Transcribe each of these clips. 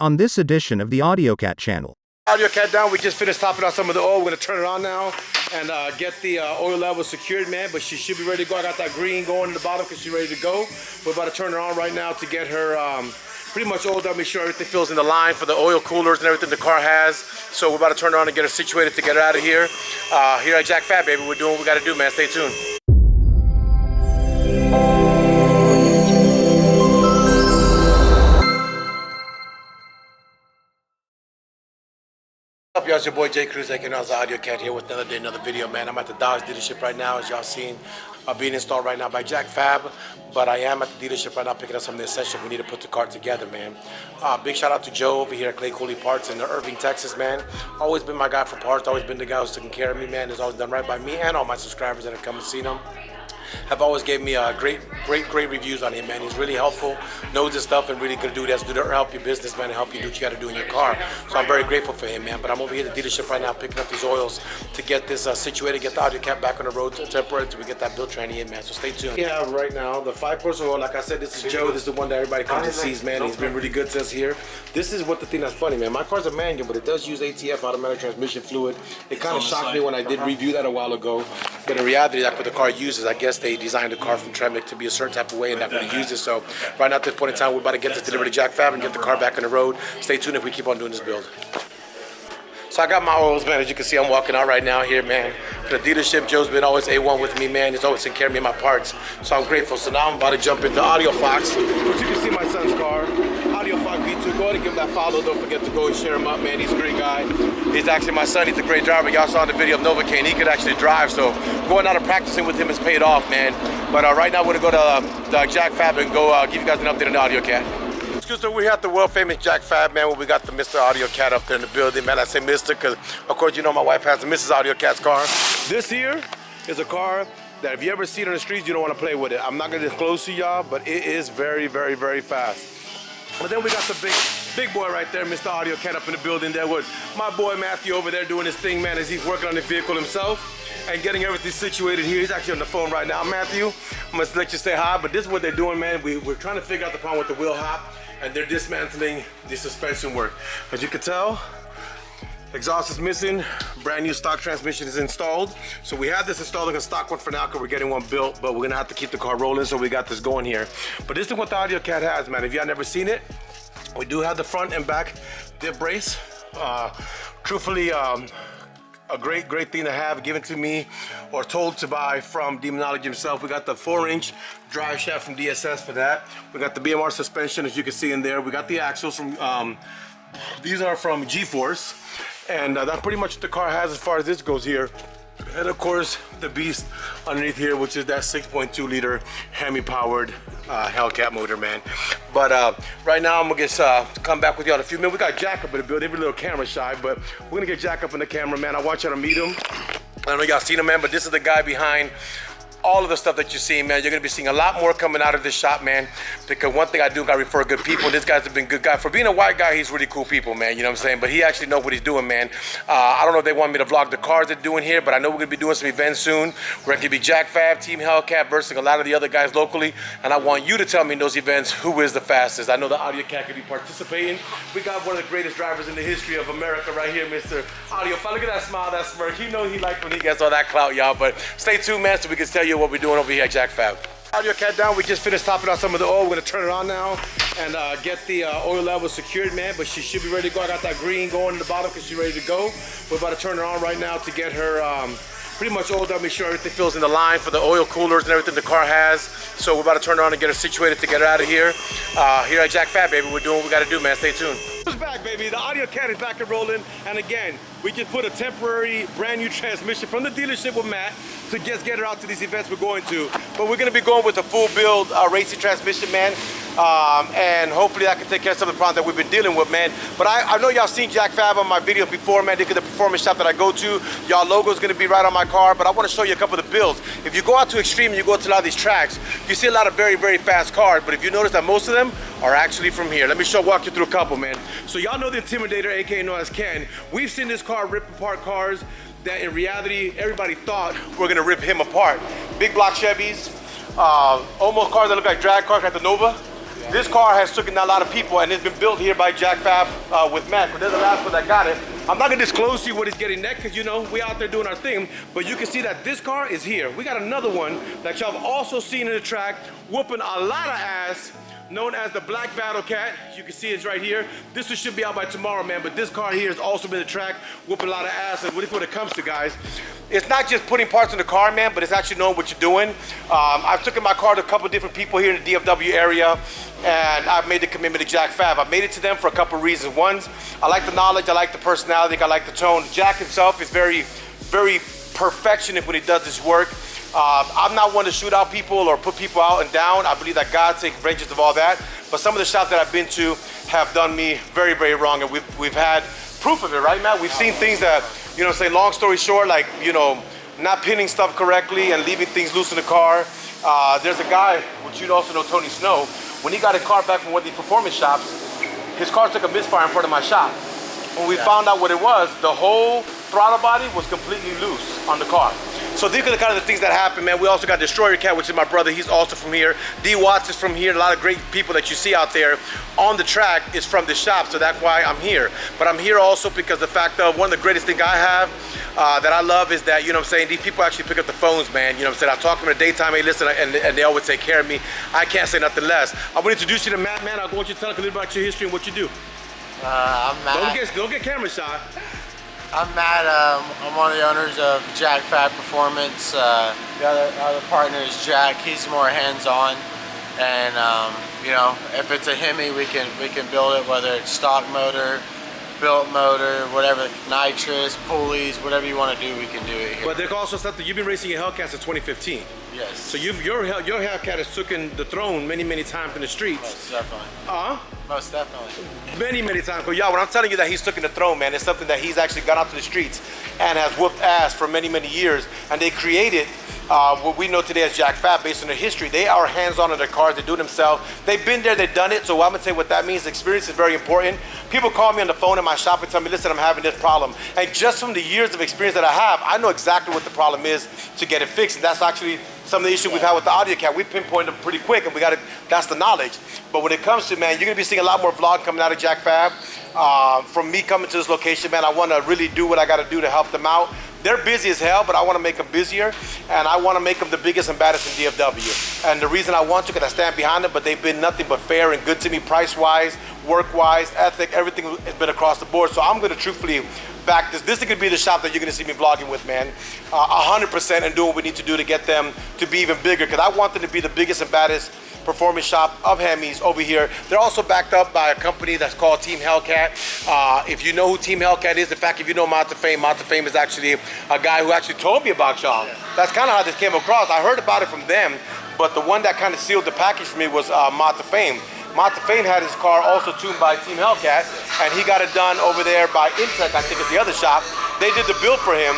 on this edition of the AUDIOCAT channel. AUDIOCAT down, we just finished topping out some of the oil. We're gonna turn it on now and get the oil level secured, man, but she should be ready to go. I got that green going in the bottom because she's ready to go. We're about to turn her on right now to get her pretty much oiled up, make sure everything feels in the line for the oil coolers and everything the car has. So we're about to turn her on and get her situated to get her out of here. Here at JackFab, baby, we're doing what we gotta do, man. Stay tuned. What's up, y'all? It's your boy Jay Cruz, aka AUDIOCAT, here with another day, another video, man. I'm at the Dofdge dealership right now, as y'all seen, being installed right now by JackFab. But I am at the dealership right now picking up some of the essentials we need to put the car together, man. Big shout out to Joe over here at Cooley Parts in Irving, Texas, man. Always been my guy for parts, always been the guy who's taking care of me, man. He's always done right by me and all my subscribers that have come and seen him. Have always gave me great reviews on him, man. He's really helpful, knows his stuff, and really gonna do that to help your business, man, and help you do what you gotta do in your car. So I'm very grateful for him, man. But I'm over here at the dealership right now picking up these oils to get this situated, get the AUDIOCAT back on the road temporarily until we get that build training in, man. So stay tuned. Yeah, right now, the 5-person oil, like I said, this is Joe. This is the one that everybody comes and sees, man. He's been really good to us here. This is what the thing that's funny, man. My car's a manual, but it does use ATF, automatic transmission fluid. It kind of shocked me when I did review that a while ago. But in reality, that's what the car uses. I guess they designed the car from Tremec to be a certain type of way, and not going to use it. So right now at this point in time, we're about to get this delivered to JackFab and get the car back on the road. Stay tuned if we keep on doing this build. So I got my oils, man. As you can see, I'm walking out right now here, man. For the dealership, Joe's been always A1 with me, man. He's always taking care of me and my parts. So I'm grateful. So now I'm about to jump into AudioFox, which you can see my son's car. AudioFox V2. Go ahead and give him that follow. Don't forget to go and share him up, man. He's a great guy. He's actually my son. He's a great driver. Y'all saw the video of Novocaine. He could actually drive. So going out and practicing with him has paid off, man. But right now we're going to go to the JackFab and go give you guys an update on the AudioCat. So we're at the world famous JackFab, man, where we got the Mr. AudioCat up there in the building, man. I say Mr. because, of course, you know my wife has the Mrs. AudioCat's car. This here is a car that if you ever see it on the streets, you don't want to play with it. I'm not going to disclose to y'all, but it is very, very, very fast. But then we got the big boy right there, Mr. AudioCat, up in the building there with my boy Matthew over there doing his thing, man, as he's working on the vehicle himself and getting everything situated here. He's actually on the phone right now. Matthew, I'm going to let you say hi, but this is what they're doing, man. We're trying to figure out the problem with the wheel hop, and they're dismantling the suspension work. As you can tell, exhaust is missing, brand new stock transmission is installed. So we have this installed like a stock one for now because we're getting one built, but we're gonna have to keep the car rolling, so we got this going here. But this is what the AudioCat has, man. If y'all never seen it, we do have the front and back dip brace. Truthfully, a great thing to have, given to me or told to buy from Demonology himself. We got the 4-inch drive shaft from DSS for that. We got the BMR suspension, as you can see in there. We got the axles from, these are from G-Force. And that's pretty much what the car has as far as this goes here. And of course, the beast underneath here, which is that 6.2 liter Hemi-powered Hellcat motor, man. But right now, I'm gonna come back with y'all in a few minutes. We got Jack up in the building. They're a little camera shy, but we're gonna get Jack up in the camera, man. I want y'all to meet him. I don't know if y'all seen him, man, but this is the guy behind all of the stuff that you see, man. You're gonna be seeing a lot more coming out of this shop, man, because one thing I do, I refer good people. This guy's been a good guy. For being a white guy, he's really cool people, man, you know what I'm saying? But he actually knows what he's doing, man. I don't know if they want me to vlog the cars they're doing here, but I know we're gonna be doing some events soon. We're gonna be JackFab, Team Hellcat versus a lot of the other guys locally, and I want you to tell me in those events who is the fastest. I know the AudioCat could be participating. We got one of the greatest drivers in the history of America right here, Mr. AudioCat. Look at that smile, that smirk. You know he likes when he gets all that clout, y'all. But stay tuned, man, so we can tell you what we're doing over here at JackFab. AudioCat down, we just finished topping out some of the oil. We're gonna turn it on now and get the oil level secured, man, but she should be ready to go. I got that green going in the bottom because she's ready to go. We're about to turn her on right now to get her pretty much oiled up, make sure everything feels in the line for the oil coolers and everything the car has. So we're about to turn her on and get her situated to get her out of here. Here at JackFab, baby, we're doing what we gotta do, man. Stay tuned. It's back, baby. The AudioCat is back and rolling. And again, we just put a temporary brand new transmission from the dealership with Matt to just get her out to these events we're going to. But we're gonna be going with a full build racing transmission, man. And hopefully I can take care of some of the problems that we've been dealing with, man. But I know y'all seen JackFab on my video before, man. Look at the performance shop that I go to. Y'all logo is gonna be right on my car, but I wanna show you a couple of the builds. If you go out to Extreme and you go to a lot of these tracks, you see a lot of very, very fast cars, but if you notice that most of them are actually from here. Let me walk you through a couple, man. So y'all know the Intimidator, aka known as Ken. We've seen this car rip apart cars that in reality, everybody thought we're gonna rip him apart. Big block Chevys, almost cars that look like drag cars like the Nova. This car has taken a lot of people, and it's been built here by JackFab with Mac. But there's the last one that got it. I'm not gonna disclose to you what he's getting next, because you know, we out there doing our thing, but you can see that this car is here. We got another one that y'all have also seen in the track, whooping a lot of ass, known as the Black Battle Cat. You can see it's right here. This one should be out by tomorrow, man, but this car here has also been the track, whooping a lot of ass. And what it comes to, guys, it's not just putting parts in the car, man, but it's actually knowing what you're doing. I've taken my car to a couple different people here in the DFW area, and I've made the commitment to JackFab. I've made it to them for a couple of reasons. One, I like the knowledge, I like the personality, I like the tone. Jack himself is very, very perfectionist when he does his work. I'm not one to shoot out people or put people out and down. I believe that God takes vengeance of all that. But some of the shops that I've been to have done me very, very wrong, and we've had proof of it, right, Matt? We've seen things that, you know, say long story short, like, you know, not pinning stuff correctly and leaving things loose in the car. There's a guy, which you'd also know, Tony Snow. When he got a car back from one of these performance shops, his car took a misfire in front of my shop. When we found out what it was, the whole throttle body was completely loose on the car. So these are the kind of the things that happen, man. We also got Destroyer Cat, which is my brother. He's also from here. D Watts is from here. A lot of great people that you see out there on the track is from the shop, so that's why I'm here. But I'm here also because the fact of one of the greatest things I have that I love is that, you know what I'm saying, these people actually pick up the phones, man. You know what I'm saying? I talk to them in the daytime, hey, listen, and they always take care of me. I can't say nothing less. I'm gonna introduce you to Matt, man. I want you to tell us a little about your history and what you do. I'm Matt. Don't get camera shot. I'm Matt. I'm one of the owners of Fab Performance. The other partner is Jack. He's more hands-on, and you know, if it's a Hemi, we can build it, whether it's stock motor, built motor, whatever, nitrous, pulleys, whatever you want to do, we can do it here. But there's also something, you've been racing your Hellcat since 2015. Yes. So your Hellcat has taken the throne many, many times in the streets. Most definitely. Most definitely. Many, many times. But y'all, when I'm telling you that he's taken the throne, man, it's something that he's actually gone out to the streets and has whooped ass for many, many years. And they created what we know today as JackFab based on their history. They are hands-on in their cars, they do it themselves. They've been there, they've done it, so I'm gonna tell you what that means. Experience is very important. People call me on the phone in my shop and tell me, listen, I'm having this problem. And just from the years of experience that I have, I know exactly what the problem is to get it fixed. And that's actually some of the issues we've had with the AUDIOCAT. We pinpoint them pretty quick, and we got it. That's the knowledge. But when it comes to, man, you're gonna be seeing a lot more vlog coming out of JackFab. From me coming to this location, man, I wanna really do what I gotta do to help them out. They're busy as hell, but I want to make them busier, and I want to make them the biggest and baddest in DFW. And the reason I want to, because I stand behind them, but they've been nothing but fair and good to me, price-wise, work-wise, ethic, everything has been across the board. So I'm going to truthfully back this. This is going to be the shop that you're going to see me vlogging with, man. 100%, and doing what we need to do to get them to be even bigger, because I want them to be the biggest and baddest performance shop of Hemis over here. They're also backed up by a company that's called Team Hellcat. If you know who Team Hellcat is, in fact, if you know Mount to Fame is actually a guy who actually told me about y'all. That's kind of how this came across. I heard about it from them, but the one that kind of sealed the package for me was Mount to Fame. Mount to Fame had his car also tuned by Team Hellcat, and he got it done over there by Intech, I think it's the other shop. They did the build for him,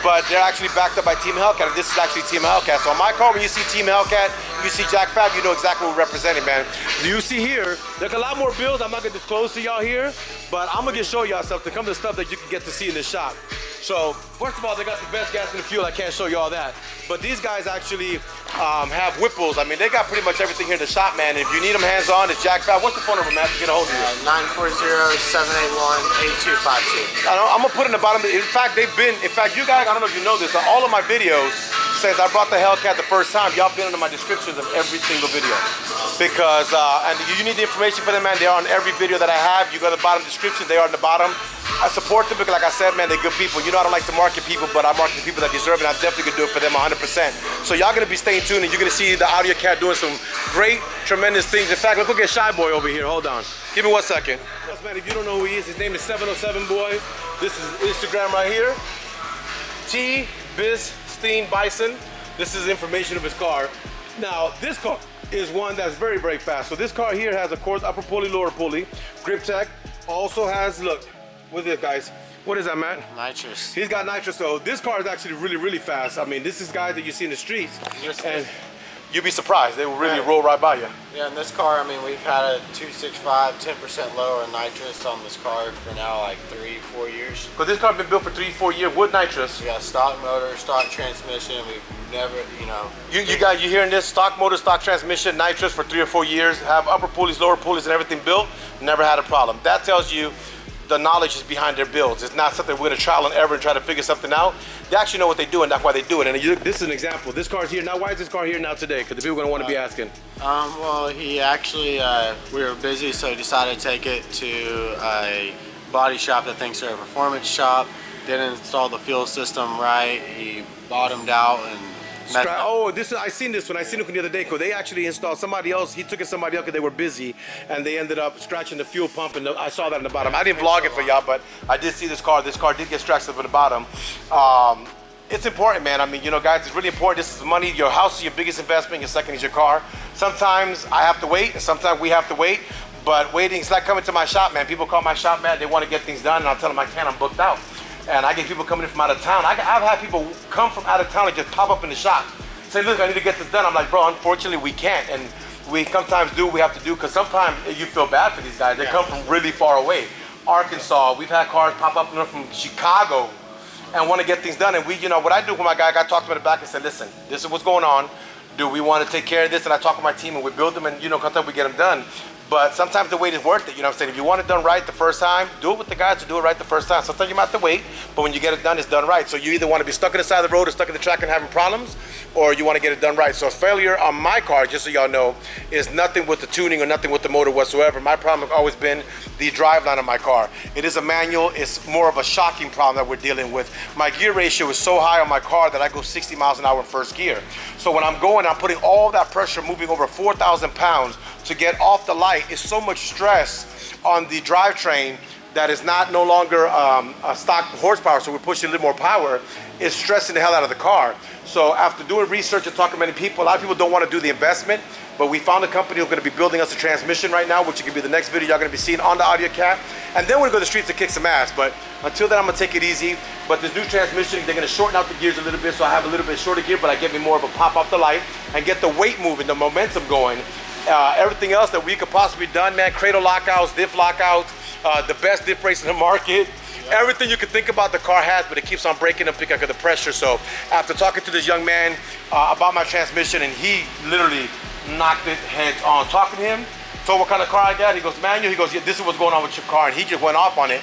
but they're actually backed up by Team Hellcat, and this is actually Team Hellcat. So on my car, when you see Team Hellcat, you see JackFab, you know exactly what we're representing, man. You see here, there's a lot more builds I'm not gonna disclose to y'all here, but I'm gonna just show y'all something, come to stuff that you can get to see in the shop. So, first of all, they got the best gas in the fuel. I can't show you all that. But these guys actually have whipples. I mean, they got pretty much everything here in the shop, man. If you need them hands-on, it's JackFab. What's the phone number, Matt, to get a hold of you? 940-781-8252. I'm gonna put in the bottom. In fact, you guys, I don't know if you know this, all of my videos, since I brought the Hellcat the first time, y'all been under my descriptions of every single video. Because, and you need the information for them, man, they are on every video that I have. You go to the bottom description, they are in the bottom. I support them because, like I said, man, they're good people. You know I don't like to market people, but I market the people that deserve it, and I'm definitely gonna do it for them 100%. So y'all gonna be staying tuned, and you're gonna see the AUDIOCAT doing some great, tremendous things. In fact, let's go get Shy Boy over here. Hold on. Give me 1 second. Man, if you don't know who he is, his name is 707 Boy. This is Instagram right here. T. Bizstein Bison. This is information of his car. Now, this car is one that's very, very fast. So this car here has, of course, upper pulley, lower pulley. Grip Tech also has, look, what is it, guys? What is that, Matt? Nitrous. He's got nitrous, so this car is actually really, really fast. I mean, this is guys that you see in the streets. And you'd be surprised. They will really roll right by you. Yeah, in this car, I mean, we've had a 265, 10% lower nitrous on this car for now like 3-4 years. Because this car's been built for 3-4 years with nitrous. We got stock motor, stock transmission. We've never, you know. You hearing this? Stock motor, stock transmission, nitrous for 3 or 4 years. Have upper pulleys, lower pulleys, and everything built. Never had a problem. That tells you the knowledge is behind their builds. It's not something we're gonna trial and error and try to figure something out. They actually know what they do, and that's why they do it. And this is an example. This car's here now. Why is this car here now today? Because the people are gonna want to be asking. Well, he actually, we were busy, so he decided to take it to a body shop that thinks they're a performance shop. Didn't install the fuel system right. He bottomed out and oh, I seen this one. I seen it the other day because they actually installed somebody else. He took it somebody else because they were busy, and they ended up scratching the fuel pump. And I saw that in the bottom. I didn't vlog it for y'all, but I did see this car. This car did get scratched up in the bottom. It's important, man. I mean, you know, guys, it's really important. This is money. Your house is your biggest investment. Your second is your car. Sometimes I have to wait, and sometimes we have to wait. But waiting is like coming to my shop, man. People call my shop, man. They want to get things done, and I'll tell them I can't. I'm booked out. And I get people coming in from out of town. I've had people come from out of town and just pop up in the shop. Say, look, I need to get this done. I'm like, bro, unfortunately we can't. And we sometimes do what we have to do, because sometimes you feel bad for these guys. They come from really far away. Arkansas, we've had cars pop up from Chicago and want to get things done. And we, you know, what I do with my guy, I talked to him in the back and said, listen, this is what's going on. Do we want to take care of this? And I talk with my team and we build them, and, you know, sometimes we get them done. But sometimes the wait is worth it, you know what I'm saying? If you want it done right the first time, do it with the guys to do it right the first time. Sometimes you might have to wait, but when you get it done, it's done right. So you either want to be stuck on the side of the road or stuck in the track and having problems, or you want to get it done right. So failure on my car, just so y'all know, is nothing with the tuning or nothing with the motor whatsoever. My problem has always been the driveline of my car. It is a manual. It's more of a shocking problem that we're dealing with. My gear ratio is so high on my car that I go 60 miles an hour in first gear. So when I'm going, I'm putting all that pressure, moving over 4,000 pounds to get off the light. It's so much stress on the drivetrain that is no longer a stock horsepower, so we're pushing a little more power. It's stressing the hell out of the car. So after doing research and talking to many people, a lot of people don't want to do the investment, but we found a company who's going to be building us a transmission right now, which could be the next video y'all going to be seeing on the AUDIOCAT. And then we're going to go to the streets to kick some ass. But until then, I'm going to take it easy. But this new transmission, they're going to shorten out the gears a little bit, so I have a little bit shorter gear, but I get me more of a pop off the light and get the weight moving, the momentum going. Everything else that we could possibly done, man, cradle lockouts, diff lockouts, the best diff brakes in the market. Everything you could think about the car has, but it keeps on breaking up because of the pressure. So after talking to this young man about my transmission, and he literally knocked it heads on. Talking to him, told what kind of car I got. He goes, manual. He goes, yeah, this is what's going on with your car. And he just went off on it.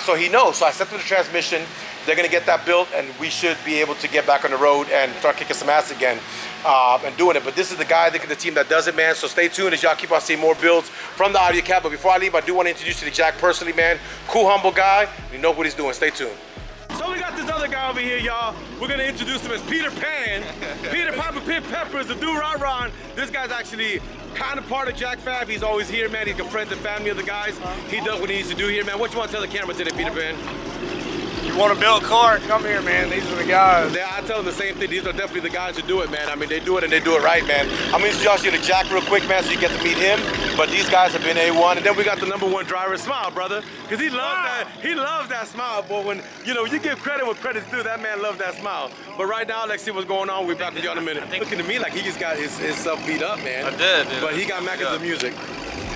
So he knows. So I set through the transmission. They're gonna get that built, and we should be able to get back on the road and start kicking some ass again and doing it. But this is the guy, the team that does it, man. So stay tuned as y'all keep on seeing more builds from the AUDIOCAT. But before I leave, I do want to introduce you to Jack personally, man. Cool, humble guy. You know what he's doing. Stay tuned. So we got this other guy over here, y'all. We're gonna introduce him as Peter Pan. Peter Papa Pit Pepper is the dude right on. This guy's actually kind of part of JackFab. He's always here, man. He's got friends and family of the guys. He does what he needs to do here, man. What you want to tell the camera today, Peter Pan? You want to build a car? Come here, man. These are the guys. Yeah, I tell them the same thing. These are definitely the guys who do it, man. I mean, they do it and they do it right, man. I'm gonna introduce you to Jack real quick, man, so you get to meet him. But these guys have been A1. And then we got the #1 driver, Smile, brother. Because he loves that. He loves that smile, boy. When, you know, you give credit what credit's due, that man loves that smile. But right now, let's see what's going on. We'll be back with you in a minute. Looking to me like he just got his stuff beat up, man. I did, dude. But he got mad at the music.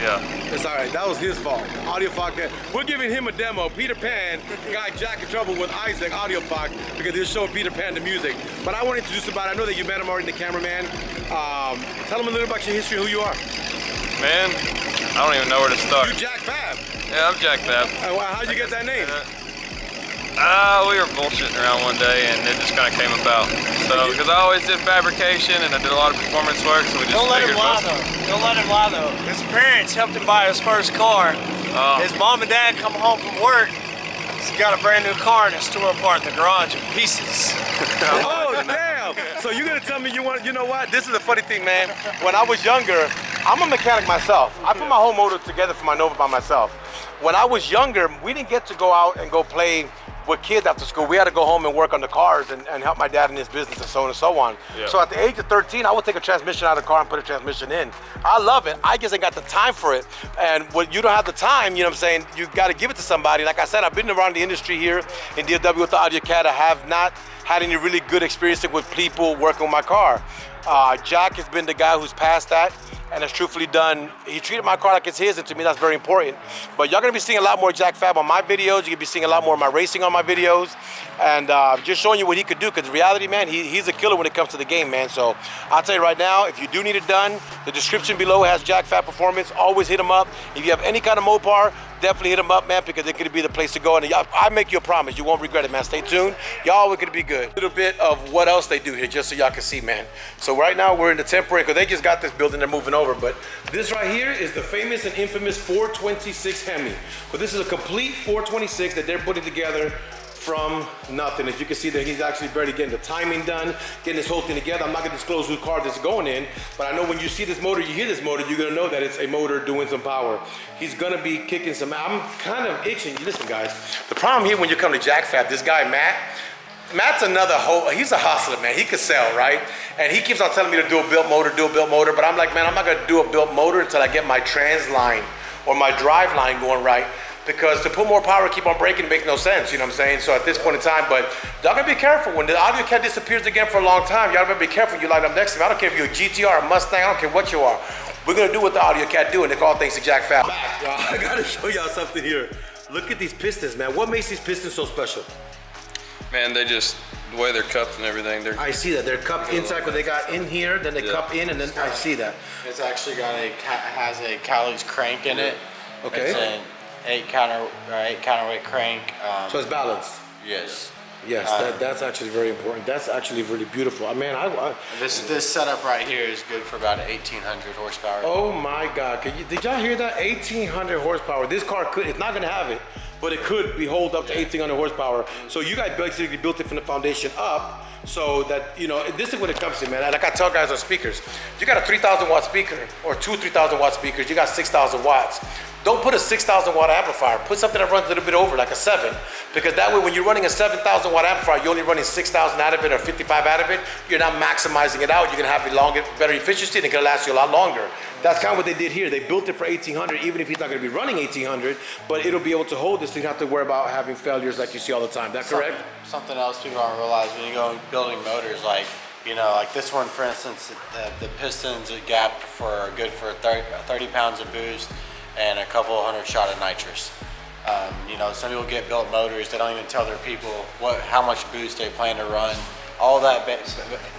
Yeah. It's all right. That was his fault. AUDIOFOC. We're giving him a demo. Peter Pan got Jack in trouble with Isaac AUDIOFOC because he'll show Peter Pan the music. But I want to introduce somebody. I know that you met him already, the cameraman. Tell him a little about your history, who you are. Man, I don't even know where to start. You JackFab. Yeah, I'm JackFab. How'd you get that name? We were bullshitting around one day and it just kind of came about. So, because I always did fabrication and I did a lot of performance work, so we just Don't let him lie though. Don't let him lie though. His parents helped him buy his first car. His mom and dad come home from work. He's got a brand new car and it's tore apart in the garage in pieces. Oh, damn. So you're going to tell me you know what? This is the funny thing, man. When I was younger, I'm a mechanic myself. I put my whole motor together for my Nova by myself. When I was younger, we didn't get to go out and go play with kids after school. We had to go home and work on the cars and help my dad in his business and so on and so on. Yeah. So at the age of 13, I would take a transmission out of the car and put a transmission in. I love it. I just ain't got the time for it. And when you don't have the time, you know what I'm saying, you got to give it to somebody. Like I said, I've been around the industry here in DFW with the AUDIOCAT. I have not had any really good experience with people working with my car. Jack has been the guy who's passed that and has truthfully done, he treated my car like it's his, and to me that's very important. But y'all gonna be seeing a lot more JackFab on my videos. You're gonna be seeing a lot more of my racing on my videos, and just showing you what he could do, because in reality, man, he's a killer when it comes to the game, man. So I'll tell you right now, if you do need it done, the description below has JackFabperformance. Always hit him up. If you have any kind of Mopar, definitely hit him up, man, because it's gonna be the place to go. And I make you a promise, you won't regret it, man. Stay tuned. Y'all are gonna be good. A little bit of what else they do here, just so y'all can see, man. So right now we're in the temporary, because they just got this building, they're moving over. But this right here is the famous and infamous 426 Hemi. But this is a complete 426 that they're putting together from nothing. As you can see that he's actually barely getting the timing done, getting this whole thing together. I'm not gonna disclose whose car this is going in, but I know when you see this motor, you hear this motor, you're gonna know that it's a motor doing some power. He's gonna be kicking some, I'm kind of itching. Listen guys, the problem here when you come to JackFab, this guy Matt's another he's a hustler, man. He could sell, right? And he keeps on telling me to do a built motor, but I'm like, man, I'm not gonna do a built motor until I get my trans line or my drive line going right. Because to put more power, keep on braking, makes no sense, you know what I'm saying? So at this point in time, but y'all gotta be careful. When the AUDIOCAT disappears again for a long time, y'all gotta be careful when you line up next to me. I don't care if you're a GTR, a Mustang, I don't care what you are. We're gonna do what the AUDIOCAT do, and they call things to JackFab. I gotta show y'all something here. Look at these pistons, man. What makes these pistons so special? Man, they just, the way they're cupped and everything. I see that, they're cupped inside, because they got in here, then they cup in, and then I see that. It's actually has a Cowley's crank in it. Okay. It's an 8 counterweight crank. So it's balanced. Yes. Yes, that's actually very important. That's actually really beautiful. I mean, this setup right here is good for about 1,800 horsepower. Oh my God! Did y'all hear that? 1,800 horsepower. This car it's not gonna have it, but it could be hold up to 1,800 horsepower. So you guys basically built it from the foundation up, so that, you know, this is what it comes to, man. Like I tell guys on speakers, you got a 3,000 watt speaker or 3,000 watt speakers, you got 6,000 watts. Don't put a 6,000 watt amplifier. Put something that runs a little bit over, like a 7. Because that way, when you're running a 7,000 watt amplifier, you're only running 6,000 out of it or 55 out of it. You're not maximizing it out. You're gonna have a longer, better efficiency, and it's gonna last you a lot longer. That's kind of what they did here. They built it for 1,800, even if he's not gonna be running 1,800, but it'll be able to hold this, so you don't have to worry about having failures like you see all the time. That correct? Something else people don't realize when you go building motors, like, you know, like this one, for instance, the pistons are gapped for good for 30 pounds of boost and a couple hundred shot of nitrous. You know, some people get built motors, they don't even tell their people how much boost they plan to run. All that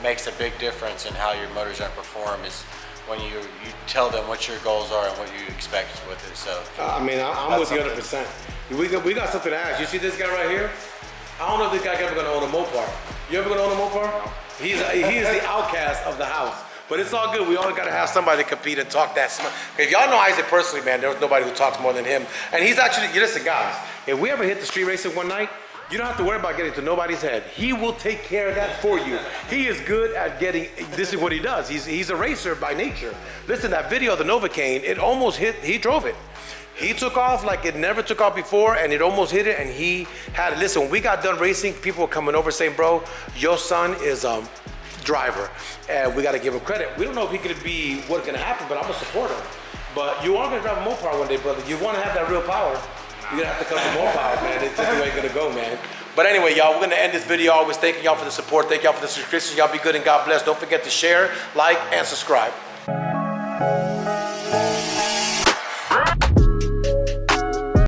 makes a big difference in how your motor's gonna perform, is when you tell them what your goals are and what you expect with it. So I mean, I'm with you 100%. We got something to ask. You see this guy right here? I don't know if this guy ever gonna own a Mopar. You ever gonna own a Mopar? He is the outcast of the house. But it's all good. We always got to have somebody to compete and talk that smart. If y'all know Isaac personally, man, there's nobody who talks more than him. And he's actually, listen guys, if we ever hit the street racing one night, you don't have to worry about getting to nobody's head. He will take care of that for you. He is good at getting, this is what he does. He's a racer by nature. Listen, that video of the Novocaine, it almost hit, he drove it. He took off like it never took off before, and it almost hit it, and he had, listen, when we got done racing, people were coming over saying, bro, your son is driver, and we got to give him credit. We don't know if he could be what's going to happen, but I'm going to support him. But you are going to drive a Mopar one day, brother. You want to have that real power, you're going to have to come to more power, man. It's just the way it's going to go, man. But anyway, y'all, we're going to end this video always thanking y'all for the support. Thank y'all for the subscription. Y'all be good and God bless. Don't forget to share, like, and subscribe.